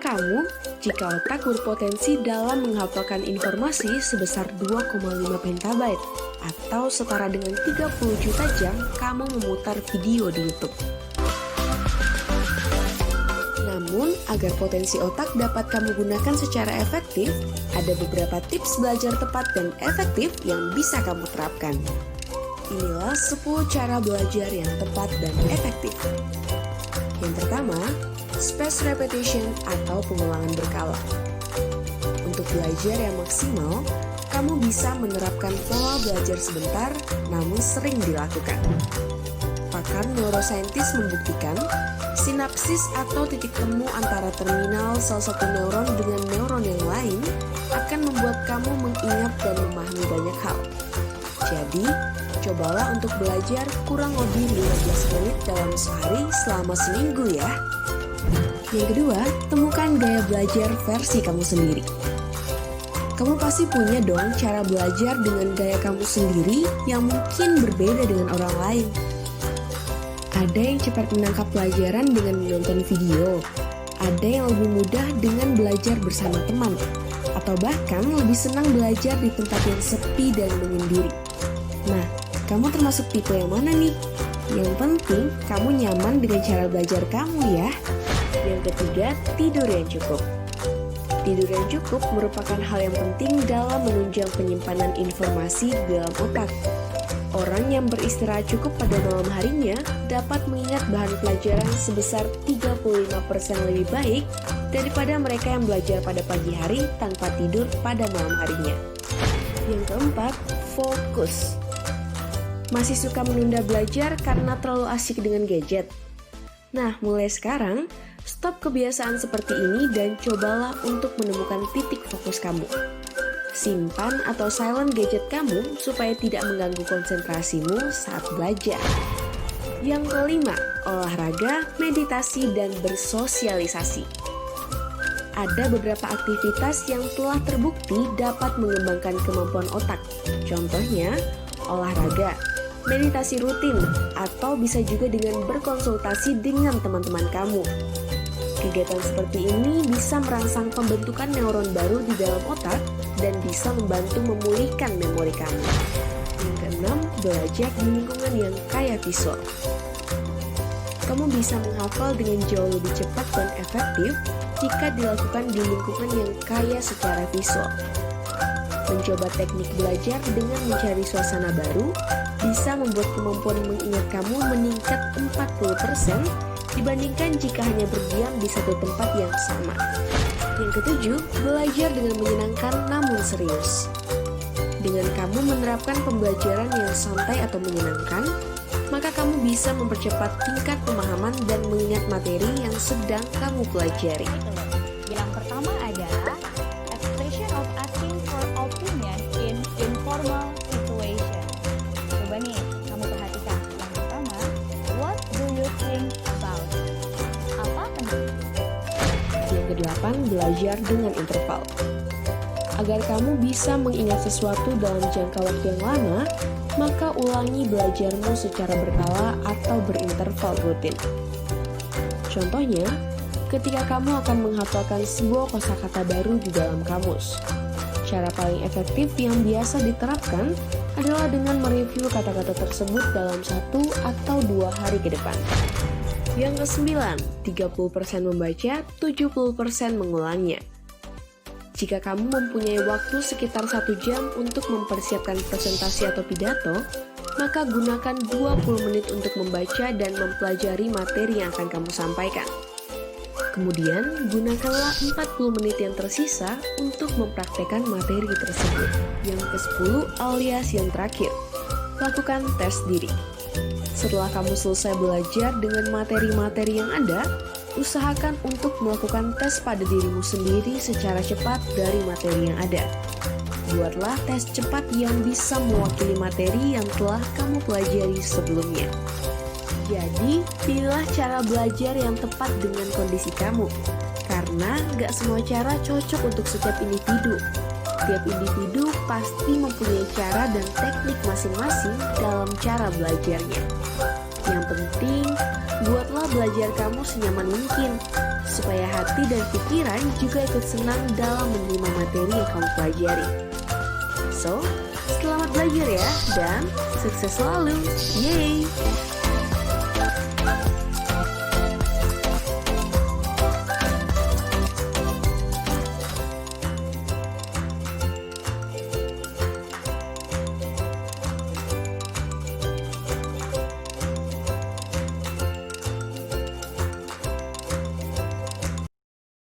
kamu jika otak berpotensi dalam menghafalkan informasi sebesar 2,5 petabyte atau setara dengan 30 juta jam kamu memutar video di YouTube. Namun, agar potensi otak dapat kamu gunakan secara efektif, ada beberapa tips belajar tepat dan efektif yang bisa kamu terapkan. Inilah 10 cara belajar yang tepat dan efektif. Yang pertama, spaced repetition atau pengulangan berkala. Untuk belajar yang maksimal, kamu bisa menerapkan pola belajar sebentar namun sering dilakukan. Pakar neurosaintis membuktikan, sinapsis atau titik temu antara terminal salah satu neuron dengan neuron yang lain akan membuat kamu mengingat dan memahami banyak hal. Jadi, cobalah untuk belajar kurang lebih 15 menit dalam sehari selama seminggu ya. Yang kedua, temukan gaya belajar versi kamu sendiri. Kamu pasti punya dong cara belajar dengan gaya kamu sendiri yang mungkin berbeda dengan orang lain. Ada yang cepat menangkap pelajaran dengan menonton video, ada yang lebih mudah dengan belajar bersama teman, atau bahkan lebih senang belajar di tempat yang sepi dan menyendiri. Nah, kamu termasuk tipe yang mana nih? Yang penting, kamu nyaman dengan cara belajar kamu ya. Yang ketiga, tidur yang cukup. Tidur yang cukup merupakan hal yang penting dalam menunjang penyimpanan informasi di dalam otak. Orang yang beristirahat cukup pada malam harinya dapat mengingat bahan pelajaran sebesar 35% lebih baik daripada mereka yang belajar pada pagi hari tanpa tidur pada malam harinya. Yang keempat, fokus. Masih suka menunda belajar karena terlalu asik dengan gadget? Nah, mulai sekarang, stop kebiasaan seperti ini dan cobalah untuk menemukan titik fokus kamu. Simpan atau silent gadget kamu supaya tidak mengganggu konsentrasimu saat belajar. Yang kelima, olahraga, meditasi, dan bersosialisasi. Ada beberapa aktivitas yang telah terbukti dapat mengembangkan kemampuan otak. Contohnya, olahraga, meditasi rutin, atau bisa juga dengan berkonsultasi dengan teman-teman kamu. Kegiatan seperti ini bisa merangsang pembentukan neuron baru di dalam otak dan bisa membantu memulihkan memori kamu. Yang keenam, belajar di lingkungan yang kaya visual. Kamu bisa menghafal dengan jauh lebih cepat dan efektif jika dilakukan di lingkungan yang kaya secara visual. Mencoba teknik belajar dengan mencari suasana baru bisa membuat kemampuan mengingat kamu meningkat 40% dibandingkan jika hanya berdiam di satu tempat yang sama. Yang ketujuh, belajar dengan menyenangkan namun serius. Dengan kamu menerapkan pembelajaran yang santai atau menyenangkan, maka kamu bisa mempercepat tingkat pemahaman dan mengingat materi yang sedang kamu pelajari. Yang pertama adalah expression of asking for opinion in informal situation. Coba nih, kamu perhatikan. Yang pertama, what do you think about? Apa pendapat? Yang kedelapan, belajar dengan interval. Agar kamu bisa mengingat sesuatu dalam jangka waktu yang lama, maka ulangi belajarmu secara berkala atau berinterval rutin. Contohnya, ketika kamu akan menghafalkan sebuah kosakata baru di dalam kamus. Cara paling efektif yang biasa diterapkan adalah dengan mereview kata-kata tersebut dalam 1 atau 2 hari ke depan. Yang kesembilan, 30% membaca, 70% mengulangnya. Jika kamu mempunyai waktu sekitar 1 jam untuk mempersiapkan presentasi atau pidato, maka gunakan 20 menit untuk membaca dan mempelajari materi yang akan kamu sampaikan. Kemudian, gunakanlah 40 menit yang tersisa untuk mempraktekkan materi tersebut. Yang ke-10 alias yang terakhir, lakukan tes diri. Setelah kamu selesai belajar dengan materi-materi yang ada, usahakan untuk melakukan tes pada dirimu sendiri secara cepat dari materi yang ada. Buatlah tes cepat yang bisa mewakili materi yang telah kamu pelajari sebelumnya. Jadi, pilihlah cara belajar yang tepat dengan kondisi kamu, karena gak semua cara cocok untuk setiap individu. Tiap individu pasti mempunyai cara dan teknik masing-masing dalam cara belajarnya. Yang penting, buatlah belajar kamu senyaman mungkin, supaya hati dan pikiran juga ikut senang dalam menerima materi yang kamu pelajari. So, selamat belajar ya, dan sukses selalu. Yeay!